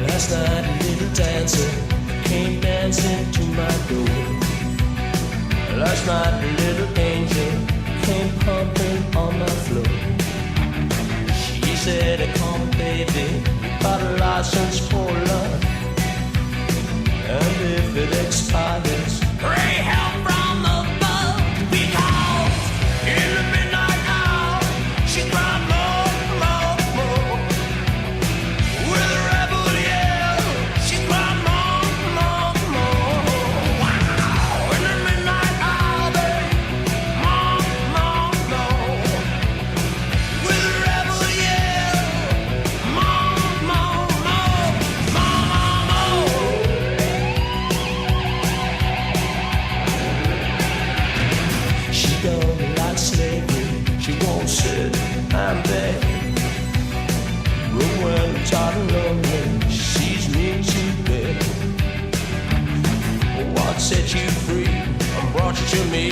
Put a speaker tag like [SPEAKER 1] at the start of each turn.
[SPEAKER 1] Last night a little dancer came dancing to my door. Last night a little angel came pumping on my floor. She said, come baby, you got a license for love, and if it expires, pray help from above. Because in the midnight hour she cried more, more, more. With a rebel yell she cried more, more, more. Wow. In the midnight hour, babe, more, more, more. With a rebel yell, more, more, more, more, more. She don't like slavery, she won't sit and beg. But when I'm tired and lonely, she's mean to bed. What set you free and brought you to me?